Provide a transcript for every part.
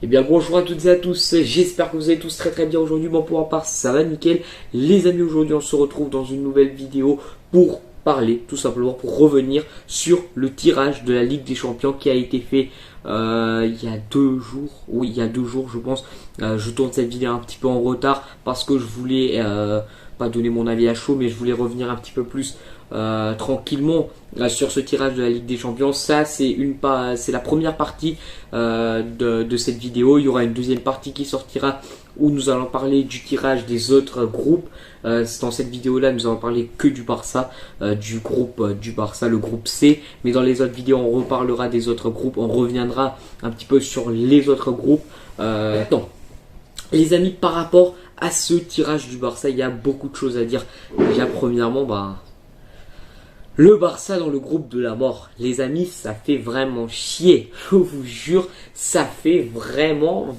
Eh bien bonjour à toutes et à tous, j'espère que vous allez tous très bien aujourd'hui. Bon, pour ma part ça va nickel. Les amis, aujourd'hui on se retrouve dans une nouvelle vidéo pour parler, tout simplement pour revenir sur le tirage de la Ligue des Champions qui a été fait il y a 2 jours. Oui, il y a 2 jours je pense. Je tourne cette vidéo un petit peu en retard parce que je voulais pas donner mon avis à chaud, mais je voulais revenir un petit peu plus tranquillement sur ce tirage de la Ligue des Champions. Ça c'est la première partie de cette vidéo. Il y aura une deuxième partie qui sortira où nous allons parler du tirage des autres groupes. Dans cette vidéo là nous allons parler que du Barça, du groupe du Barça, le groupe C, mais dans les autres vidéos on reparlera des autres groupes, on reviendra un petit peu sur les autres groupes. Non, les amis, par rapport à ce tirage du Barça, il y a beaucoup de choses à dire. Déjà premièrement, le Barça dans le groupe de la mort, les amis, ça fait vraiment chier. Je vous jure, ça fait vraiment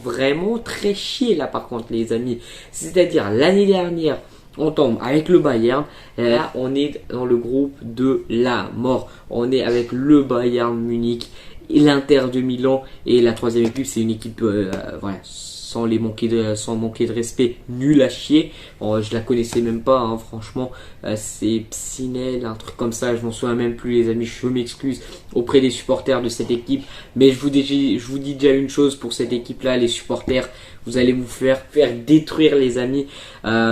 très chier là par contre les amis. C'est-à-dire l'année dernière, on tombe avec le Bayern. Là, on est dans le groupe de la mort. On est avec le Bayern Munich et l'Inter de Milan. Et la troisième équipe, c'est une équipe, voilà, sans manquer de respect, nul à chier. Je la connaissais même pas, hein, franchement. C'est Psinel, un truc comme ça, je m'en souviens même plus les amis, je m'excuse auprès des supporters de cette équipe. Mais je vous dis déjà une chose pour cette équipe là, les supporters, vous allez vous faire détruire les amis,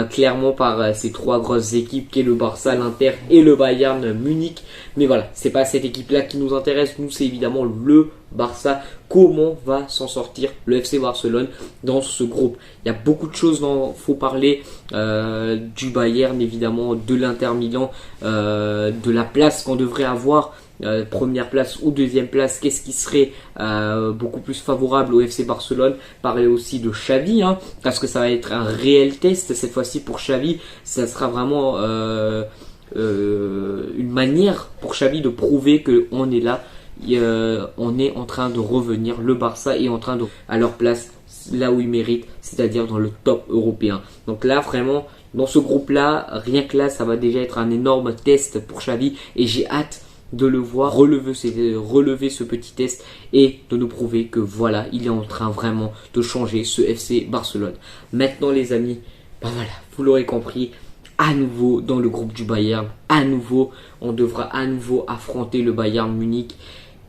clairement par ces trois grosses équipes qui est le Barça, l'Inter et le Bayern Munich. Mais voilà, c'est pas cette équipe là qui nous intéresse, nous c'est évidemment le Barça. Comment va s'en sortir le FC Barcelone dans ce groupe? Il y a beaucoup de choses dont il faut parler, du Bayern évidemment, de l'Inter Milan, de la place qu'on devrait avoir, première place ou deuxième place, qu'est-ce qui serait beaucoup plus favorable au FC Barcelone. Parler aussi de Xavi, hein, parce que ça va être un réel test cette fois-ci pour Xavi. Ça sera vraiment une manière pour Xavi de prouver qu'on est là. On est en train de revenir, le Barça est en train de à leur place là où ils méritent, c'est-à-dire dans le top européen. Donc là vraiment, dans ce groupe là, rien que là ça va déjà être un énorme test pour Xavi et j'ai hâte de le voir relever ce petit test et de nous prouver que voilà, il est en train vraiment de changer ce FC Barcelone. Maintenant les amis, voilà, vous l'aurez compris, à nouveau dans le groupe du Bayern, à nouveau, on devra à nouveau affronter le Bayern Munich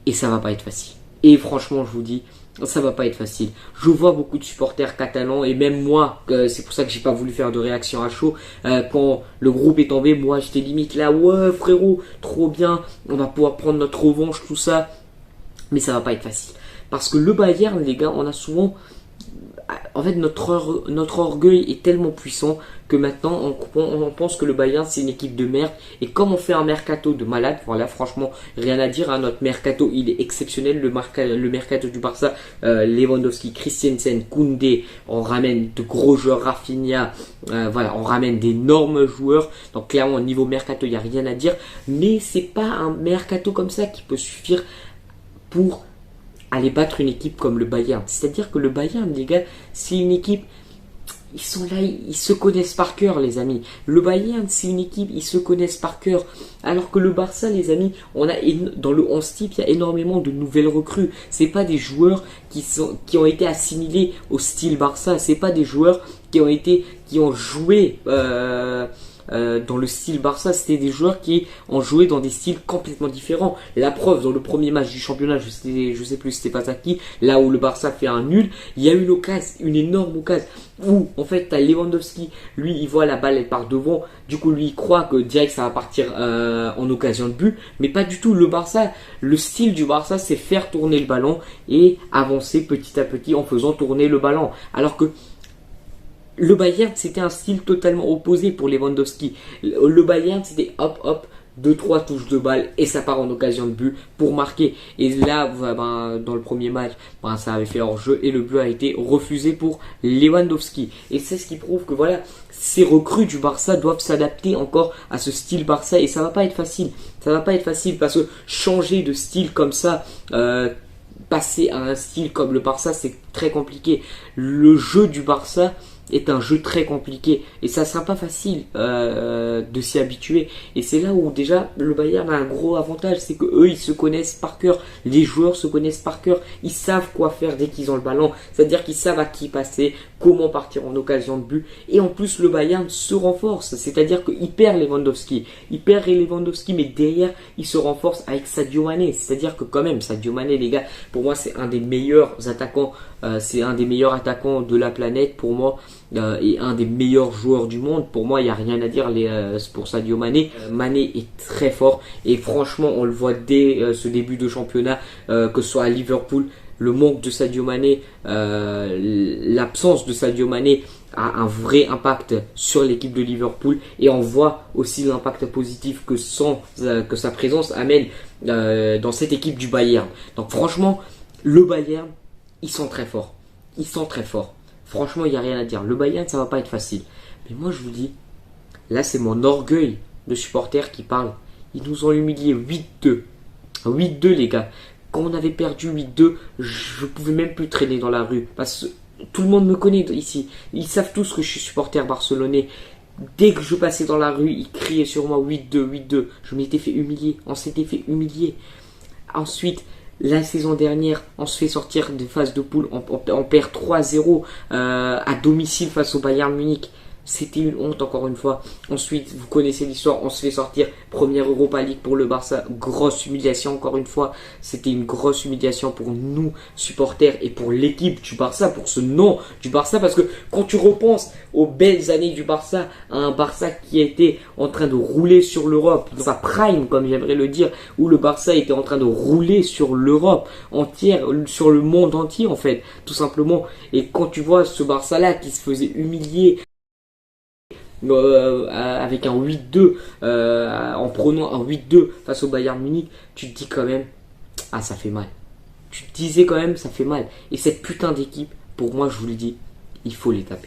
et ça va pas être facile. Et franchement, je vous dis, ça va pas être facile. Je vois beaucoup de supporters catalans et même moi, c'est pour ça que j'ai pas voulu faire de réaction à chaud. Quand le groupe est tombé, moi j'étais limite là, ouais frérot, trop bien, on va pouvoir prendre notre revanche, tout ça. Mais ça va pas être facile. Parce que le Bayern, les gars, on a souvent... En fait, notre orgueil est tellement puissant que maintenant on pense que le Bayern c'est une équipe de merde. Et comme on fait un mercato de malade, voilà, franchement, rien à dire, hein, notre mercato il est exceptionnel. Le mercato du Barça, Lewandowski, Christensen, Koundé, on ramène de gros joueurs, Rafinha, voilà, on ramène d'énormes joueurs. Donc clairement, au niveau mercato, il n'y a rien à dire. Mais c'est pas un mercato comme ça qui peut suffire pour aller battre une équipe comme le Bayern. C'est-à-dire que le Bayern, les gars, c'est une équipe, ils sont là, ils se connaissent par cœur, les amis. Le Bayern, c'est une équipe, ils se connaissent par cœur. Alors que le Barça, les amis, on a dans le 11 type, il y a énormément de nouvelles recrues. C'est pas des joueurs qui ont été assimilés au style Barça. C'est pas des joueurs qui ont joué dans le style Barça. C'était des joueurs qui ont joué dans des styles complètement différents. La preuve, dans le premier match du championnat, je sais plus c'était pas à qui, là où le Barça fait un nul, il y a une énorme occasion où en fait t'as Lewandowski, lui il voit la balle, elle part devant, du coup lui il croit que direct ça va partir en occasion de but, mais pas du tout. Le Barça, le style du Barça c'est faire tourner le ballon et avancer petit à petit en faisant tourner le ballon, alors que le Bayern, c'était un style totalement opposé pour Lewandowski. Le Bayern, c'était hop, hop, 2-3 touches de balle et ça part en occasion de but pour marquer. Et là, dans le premier match, ça avait fait hors-jeu et le but a été refusé pour Lewandowski. Et c'est ce qui prouve que voilà, ces recrues du Barça doivent s'adapter encore à ce style Barça et ça va pas être facile. Ça va pas être facile parce que changer de style comme ça, passer à un style comme le Barça, c'est très compliqué. Le jeu du Barça, est un jeu très compliqué et ça sera pas facile de s'y habituer. Et c'est là où déjà le Bayern a un gros avantage, c'est que eux ils se connaissent par cœur, les joueurs se connaissent par cœur, ils savent quoi faire dès qu'ils ont le ballon, c'est-à-dire qu'ils savent à qui passer, comment partir en occasion de but. Et en plus le Bayern se renforce, c'est-à-dire qu'il perd Lewandowski, mais derrière il se renforce avec Sadio Mané, c'est-à-dire que quand même Sadio Mané, les gars, pour moi c'est un des meilleurs attaquants, de la planète pour moi, et un des meilleurs joueurs du monde. Pour moi il n'y a rien à dire pour Sadio Mané. Mané est très fort et franchement on le voit dès ce début de championnat, que ce soit à Liverpool, le manque de Sadio Mané, l'absence de Sadio Mané a un vrai impact sur l'équipe de Liverpool et on voit aussi l'impact positif que sa présence amène dans cette équipe du Bayern. Donc franchement, le Bayern, ils sont très forts. Franchement, il n'y a rien à dire. Le Bayern, ça va pas être facile. Mais moi, je vous dis, là, c'est mon orgueil de supporter qui parle. Ils nous ont humiliés 8-2. 8-2, les gars. Quand on avait perdu 8-2, je pouvais même plus traîner dans la rue. Parce que tout le monde me connaît ici. Ils savent tous que je suis supporter barcelonais. Dès que je passais dans la rue, ils criaient sur moi 8-2, 8-2. Je m'étais fait humilier. On s'était fait humilier. Ensuite, la saison dernière, on se fait sortir des phases de poule. On perd 3-0 à domicile face au Bayern Munich. C'était une honte encore une fois. Ensuite, vous connaissez l'histoire, on se fait sortir. Première Europa League pour le Barça. Grosse humiliation encore une fois. C'était une grosse humiliation pour nous, supporters, et pour l'équipe du Barça, pour ce nom du Barça. Parce que quand tu repenses aux belles années du Barça, à un Barça qui était en train de rouler sur l'Europe, dans sa prime comme j'aimerais le dire, où le Barça était en train de rouler sur l'Europe entière, sur le monde entier en fait, tout simplement. Et quand tu vois ce Barça-là qui se faisait humilier avec un 8-2, en prenant un 8-2 face au Bayern Munich, tu te dis quand même, ah ça fait mal. Tu te disais quand même, ça fait mal. Et cette putain d'équipe, pour moi je vous le dis, il faut les taper.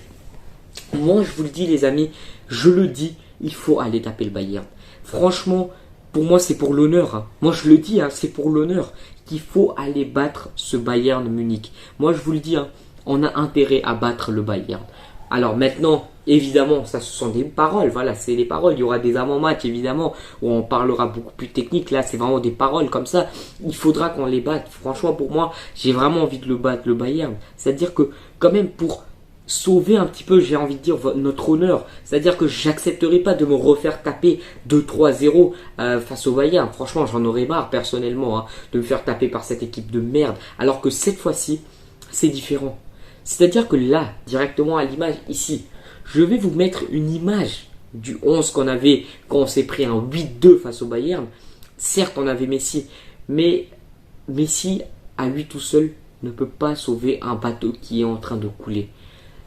Moi je vous le dis les amis, je le dis, il faut aller taper le Bayern. Franchement, pour moi c'est pour l'honneur. Hein. Moi je le dis, hein, c'est pour l'honneur qu'il faut aller battre ce Bayern Munich. Moi je vous le dis, hein, on a intérêt à battre le Bayern. Alors maintenant, évidemment, ça ce sont des paroles, voilà, c'est des paroles. Il y aura des avant-matchs, évidemment, où on parlera beaucoup plus technique. Là, c'est vraiment des paroles comme ça. Il faudra qu'on les batte. Franchement, pour moi, j'ai vraiment envie de le battre, le Bayern. C'est-à-dire que, quand même, pour sauver un petit peu, j'ai envie de dire, notre honneur. C'est-à-dire que j'accepterai pas de me refaire taper 2-3-0 face au Bayern. Franchement, j'en aurais marre, personnellement, hein, de me faire taper par cette équipe de merde. Alors que cette fois-ci, c'est différent. C'est-à-dire que là, directement à l'image, ici, je vais vous mettre une image du 11 qu'on avait quand on s'est pris un 8-2 face au Bayern. Certes, on avait Messi, mais Messi, à lui tout seul, ne peut pas sauver un bateau qui est en train de couler.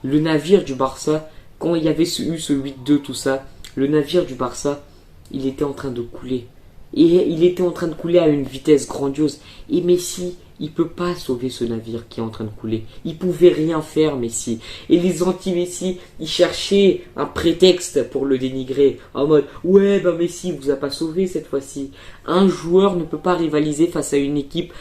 Le navire du Barça, quand il y avait eu ce 8-2, tout ça, le navire du Barça, il était en train de couler. Et il était en train de couler à une vitesse grandiose. Et Messi, il peut pas sauver ce navire qui est en train de couler. Il pouvait rien faire, Messi. Et les anti-Messi, ils cherchaient un prétexte pour le dénigrer. En mode, ouais, ben Messi vous a pas sauvé cette fois-ci. Un joueur ne peut pas rivaliser face à une équipe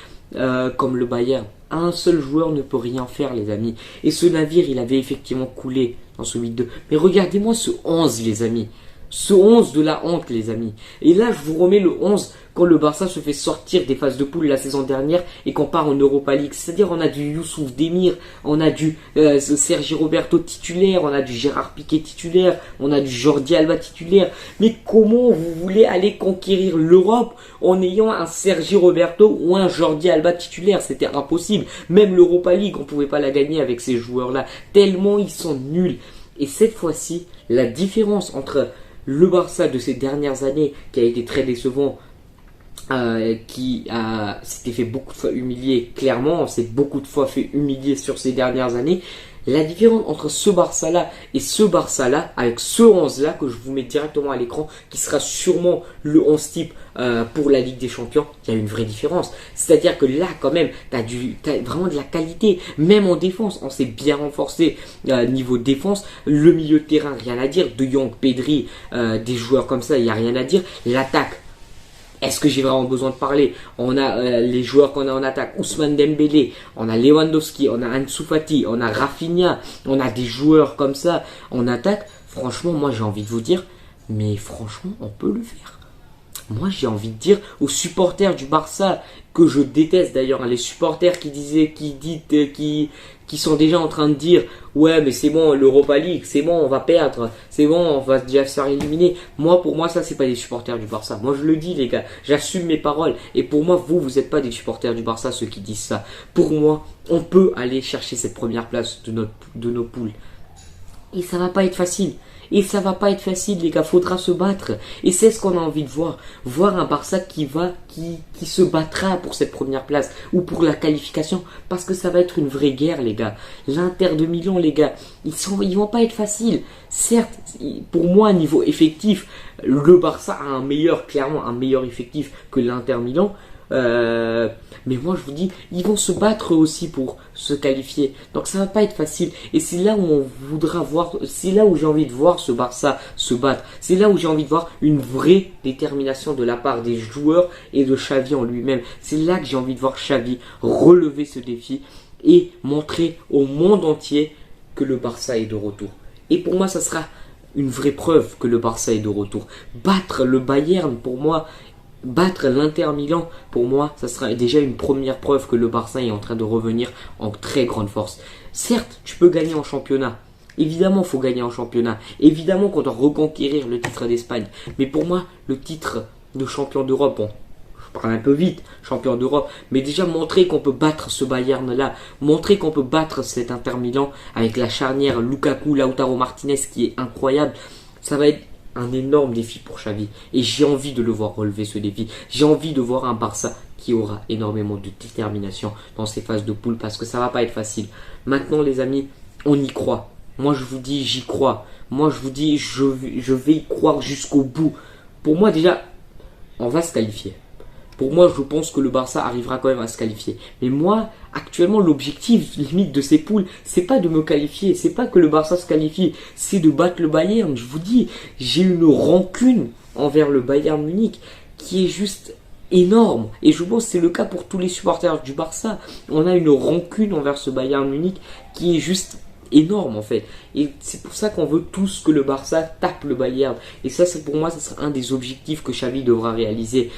comme le Bayern. Un seul joueur ne peut rien faire, les amis. Et ce navire, il avait effectivement coulé dans ce 8-2. Mais regardez-moi ce 11, les amis. Ce 11 de la honte, les amis. Et là, je vous remets le 11 quand le Barça se fait sortir des phases de poule la saison dernière et qu'on part en Europa League. C'est-à-dire, on a du Youssouf Demir, on a du Sergi Roberto titulaire, on a du Gérard Piqué titulaire, on a du Jordi Alba titulaire. Mais comment vous voulez aller conquérir l'Europe en ayant un Sergi Roberto ou un Jordi Alba titulaire? C'était impossible. Même l'Europa League, on ne pouvait pas la gagner avec ces joueurs-là. Tellement ils sont nuls. Et cette fois-ci, la différence entre le Barça de ces dernières années, qui a été très décevant, qui s'était fait beaucoup de fois humilier, clairement, on s'est beaucoup de fois fait humilier sur ces dernières années. La différence entre ce Barça-là et ce Barça-là, avec ce 11-là que je vous mets directement à l'écran, qui sera sûrement le 11 type pour la Ligue des Champions, il y a une vraie différence. C'est-à-dire que là, quand même, t'as vraiment de la qualité. Même en défense, on s'est bien renforcé niveau défense. Le milieu de terrain, rien à dire. De Jong, Pedri, des joueurs comme ça, il n'y a rien à dire. L'attaque, Est-ce que j'ai vraiment besoin de parler? On a les joueurs qu'on a en attaque, Ousmane Dembélé, on a Lewandowski, on a Ansu Fati, on a Rafinha, on a des joueurs comme ça en attaque. Franchement, moi j'ai envie de vous dire, mais franchement, on peut le faire. Moi, j'ai envie de dire aux supporters du Barça, que je déteste d'ailleurs, hein, les supporters qui sont déjà en train de dire ouais, mais c'est bon, l'Europa League, c'est bon, on va perdre, c'est bon, on va déjà se faire éliminer. Moi, pour moi, ça, c'est pas des supporters du Barça. Moi, je le dis, les gars, j'assume mes paroles. Et pour moi, vous n'êtes pas des supporters du Barça, ceux qui disent ça. Pour moi, on peut aller chercher cette première place de nos poules. Et ça va pas être facile. Et ça va pas être facile, les gars. Faudra se battre. Et c'est ce qu'on a envie de voir. Voir un Barça qui se battra pour cette première place ou pour la qualification. Parce que ça va être une vraie guerre, les gars. L'Inter de Milan, les gars, ils vont pas être faciles. Certes, pour moi, niveau effectif, le Barça a clairement un meilleur effectif que l'Inter Milan. Mais moi je vous dis, ils vont se battre aussi pour se qualifier. Donc ça va pas être facile. Et c'est là où on voudra voir, c'est là où j'ai envie de voir ce Barça se battre. C'est là où j'ai envie de voir une vraie détermination de la part des joueurs et de Xavi en lui-même. C'est là que j'ai envie de voir Xavi relever ce défi et montrer au monde entier que le Barça est de retour. Et pour moi ça sera une vraie preuve que le Barça est de retour. Battre le Bayern, pour moi, battre l'Inter Milan, pour moi, ça sera déjà une première preuve que le Barça est en train de revenir en très grande force. Certes, tu peux gagner en championnat. Évidemment, il faut gagner en championnat. Évidemment qu'on doit reconquérir le titre d'Espagne. Mais pour moi, le titre de champion d'Europe, bon, je parle un peu vite, champion d'Europe, mais déjà montrer qu'on peut battre ce Bayern-là, montrer qu'on peut battre cet Inter Milan avec la charnière Lukaku, Lautaro Martinez qui est incroyable, ça va être un énorme défi pour Xavi. Et j'ai envie de le voir relever ce défi. J'ai envie de voir un Barça qui aura énormément de détermination dans ces phases de poule parce que ça va pas être facile. Maintenant les amis, on y croit. Moi je vous dis, j'y crois. Moi je vous dis, je vais y croire jusqu'au bout. Pour moi déjà, on va se qualifier. Pour moi, je pense que le Barça arrivera quand même à se qualifier. Mais moi, actuellement, l'objectif limite de ces poules, c'est pas de me qualifier, c'est pas que le Barça se qualifie, c'est de battre le Bayern. Je vous dis, j'ai une rancune envers le Bayern Munich qui est juste énorme. Et je pense que c'est le cas pour tous les supporters du Barça. On a une rancune envers ce Bayern Munich qui est juste énorme en fait. Et c'est pour ça qu'on veut tous que le Barça tape le Bayern. Et ça, c'est pour moi, ça sera un des objectifs que Xavi devra réaliser.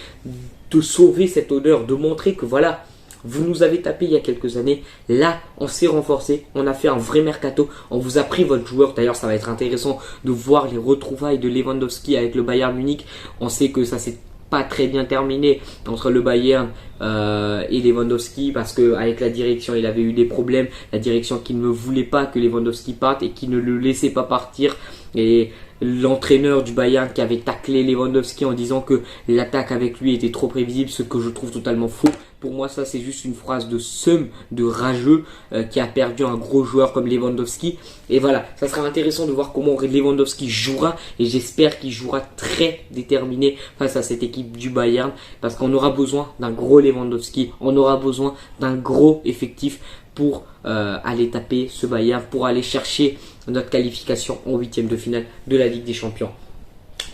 De sauver cette honneur, de montrer que voilà, vous nous avez tapé il y a quelques années. Là, on s'est renforcé, on a fait un vrai mercato, on vous a pris votre joueur. D'ailleurs, ça va être intéressant de voir les retrouvailles de Lewandowski avec le Bayern Munich. On sait que ça s'est pas très bien terminé entre le Bayern et Lewandowski parce que avec la direction il avait eu des problèmes, la direction qui ne voulait pas que Lewandowski parte et qui ne le laissait pas partir, et l'entraîneur du Bayern qui avait taclé Lewandowski en disant que l'attaque avec lui était trop prévisible, ce que je trouve totalement faux. Pour moi, ça c'est juste une phrase de seum, de rageux qui a perdu un gros joueur comme Lewandowski. Et voilà, ça sera intéressant de voir comment Lewandowski jouera, et j'espère qu'il jouera très déterminé face à cette équipe du Bayern parce qu'on aura besoin d'un gros Lewandowski, on aura besoin d'un gros effectif pour aller taper ce Bayern, pour aller chercher notre qualification en huitième de finale de la Ligue des Champions.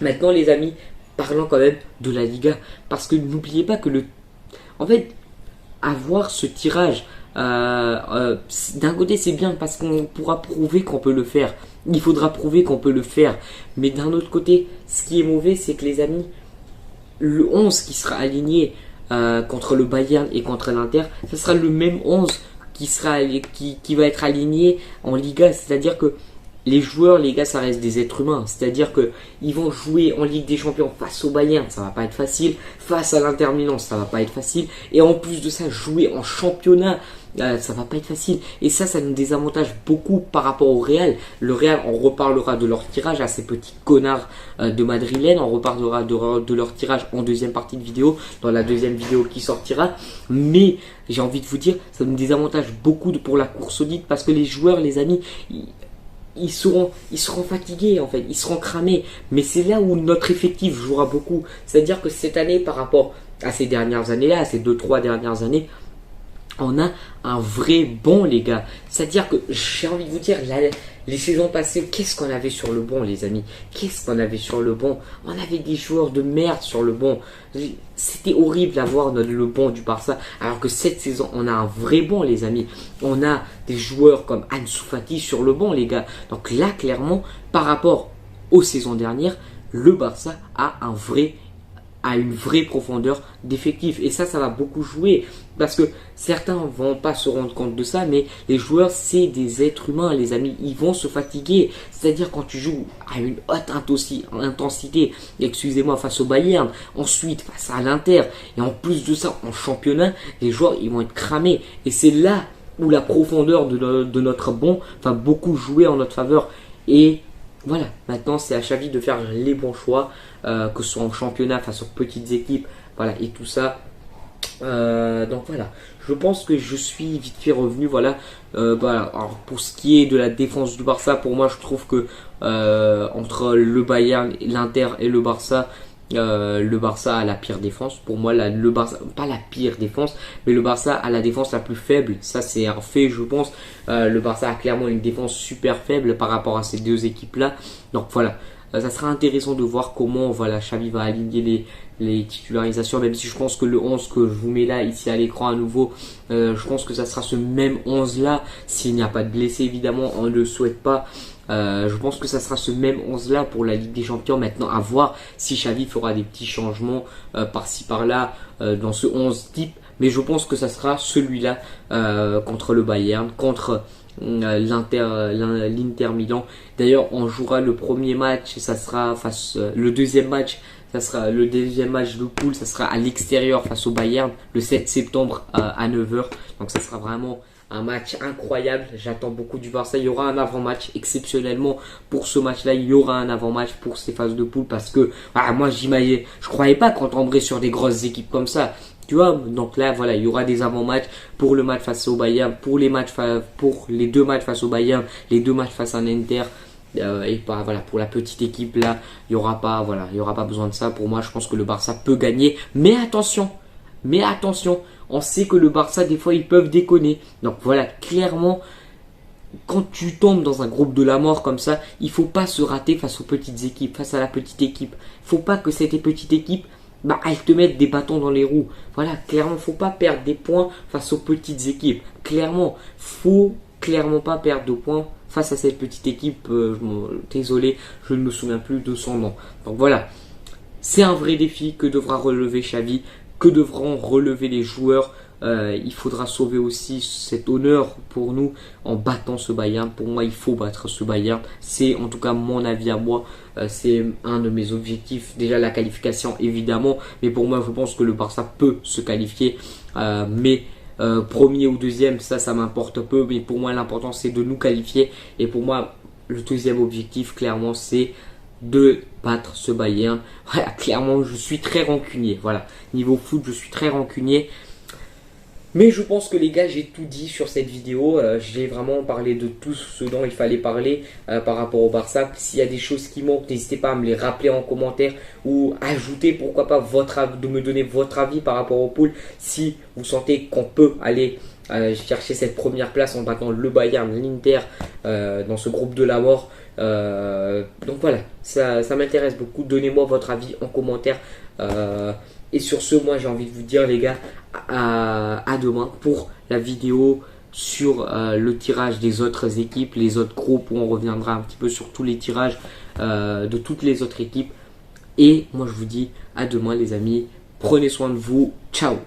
Maintenant les amis, parlons quand même de la Liga, parce que n'oubliez pas que en fait, avoir ce tirage, d'un côté c'est bien parce qu'on pourra prouver qu'on peut le faire. Il faudra prouver qu'on peut le faire. Mais d'un autre côté, ce qui est mauvais, c'est que les amis, le 11 qui sera aligné contre le Bayern et contre l'Inter, ce sera le même 11 qui va être aligné en Liga. C'est-à-dire que les joueurs, les gars, ça reste des êtres humains. C'est-à-dire que ils vont jouer en Ligue des Champions face au Bayern, ça va pas être facile. Face à l'Inter Milan, ça va pas être facile. Et en plus de ça, jouer en championnat, ça va pas être facile. Et ça nous désavantage beaucoup par rapport au Real. Le Real, on reparlera de leur tirage à ces petits connards de madrilènes. On reparlera de leur tirage en deuxième partie de vidéo, dans la deuxième vidéo qui sortira. Mais j'ai envie de vous dire, ça nous désavantage beaucoup pour la course au titre parce que les joueurs, les amis, ils seront fatigués en fait, ils seront cramés. Mais c'est là où notre effectif jouera beaucoup. C'est-à-dire que cette année, par rapport à ces dernières années-là, à ces 2-3 dernières années, On a un vrai banc, les gars. C'est-à-dire que j'ai envie de vous dire, les saisons passées, qu'est-ce qu'on avait sur le banc, les amis? Qu'est-ce qu'on avait sur le banc? On avait des joueurs de merde sur le banc. C'était horrible d'avoir le banc du Barça. Alors que cette saison, on a un vrai banc, les amis. On a des joueurs comme Ansu Fati sur le banc, les gars. Donc là, clairement, par rapport aux saisons dernières, le Barça a une vraie profondeur d'effectif. Et ça va beaucoup jouer. Parce que certains vont pas se rendre compte de ça, mais les joueurs, c'est des êtres humains, les amis. Ils vont se fatiguer. C'est-à-dire quand tu joues à une haute intensité, excusez-moi, face au Bayern, ensuite face à l'Inter, et en plus de ça, en championnat, les joueurs, ils vont être cramés. Et c'est là où la profondeur de notre banc va beaucoup jouer en notre faveur. Et voilà, maintenant c'est à Xavi de faire les bons choix, que ce soit en championnat face aux petites équipes, voilà, et tout ça. Donc voilà, je pense que je suis vite fait revenu. Voilà, alors pour ce qui est de la défense du Barça, pour moi je trouve que entre le Bayern, l'Inter et le Barça a la pire défense. Pour moi, le Barça, pas la pire défense, mais le Barça a la défense la plus faible. Ça, c'est un fait, je pense. Le Barça a clairement une défense super faible par rapport à ces deux équipes-là. Donc voilà, ça sera intéressant de voir comment Xavi va aligner les titularisations, même si je pense que le 11 que je vous mets là, ici à l'écran à nouveau, je pense que ça sera ce même 11-là, s'il n'y a pas de blessés, évidemment, on ne le souhaite pas. Je pense que ça sera ce même 11 là pour la Ligue des Champions. Maintenant à voir si Xavi fera des petits changements par-ci par-là dans ce 11 type, mais je pense que ça sera celui-là contre le Bayern, contre l'Inter Milan. D'ailleurs on jouera le premier match, ça sera le deuxième match de poule, ça sera à l'extérieur face au Bayern le 7 septembre à 9 h. Donc ça sera vraiment un match incroyable. J'attends beaucoup du Barça. Il y aura un avant-match exceptionnellement pour ce match-là. Il y aura un avant-match pour ces phases de poule parce que moi je croyais pas qu'on tomberait sur des grosses équipes comme ça. Tu vois, donc là voilà, il y aura des avant-matchs pour le match face au Bayern, pour les deux matchs face au Bayern, les deux matchs face à l'Inter. Et voilà, pour la petite équipe là, il y aura pas besoin de ça. Pour moi, je pense que le Barça peut gagner, mais attention, on sait que le Barça des fois ils peuvent déconner. Donc voilà, clairement, quand tu tombes dans un groupe de la mort comme ça, il faut pas se rater face aux petites équipes, face à la petite équipe. Faut pas que cette petite équipe elle te mette des bâtons dans les roues. Voilà, clairement, faut pas perdre des points face aux petites équipes. Clairement, faut clairement pas perdre de points face à cette petite équipe. Désolé, je ne me souviens plus de son nom. Donc voilà, c'est un vrai défi que devra relever Xavi, que devront relever les joueurs. Il faudra sauver aussi cet honneur pour nous en battant ce Bayern. Pour moi, il faut battre ce Bayern. C'est en tout cas mon avis à moi. C'est un de mes objectifs. Déjà la qualification évidemment. Mais pour moi, je pense que le Barça peut se qualifier. Mais premier ou deuxième, ça m'importe peu. Mais pour moi, l'important c'est de nous qualifier. Et pour moi, le deuxième objectif, clairement, c'est de battre ce Bayern. Voilà, clairement, je suis très rancunier. Voilà, niveau foot, je suis très rancunier. Mais je pense que les gars, j'ai tout dit sur cette vidéo. J'ai vraiment parlé de tout ce dont il fallait parler par rapport au Barça. S'il y a des choses qui manquent, n'hésitez pas à me les rappeler en commentaire ou ajouter, pourquoi pas, de me donner votre avis par rapport au pool. Si vous sentez qu'on peut aller chercher cette première place en battant le Bayern, l'Inter dans ce groupe de la mort. Donc voilà, ça m'intéresse beaucoup. Donnez-moi votre avis en commentaire. Et sur ce, moi j'ai envie de vous dire les gars, à demain pour la vidéo sur le tirage des autres équipes, les autres groupes, où on reviendra un petit peu sur tous les tirages de toutes les autres équipes. Et moi je vous dis à demain les amis, prenez soin de vous, ciao.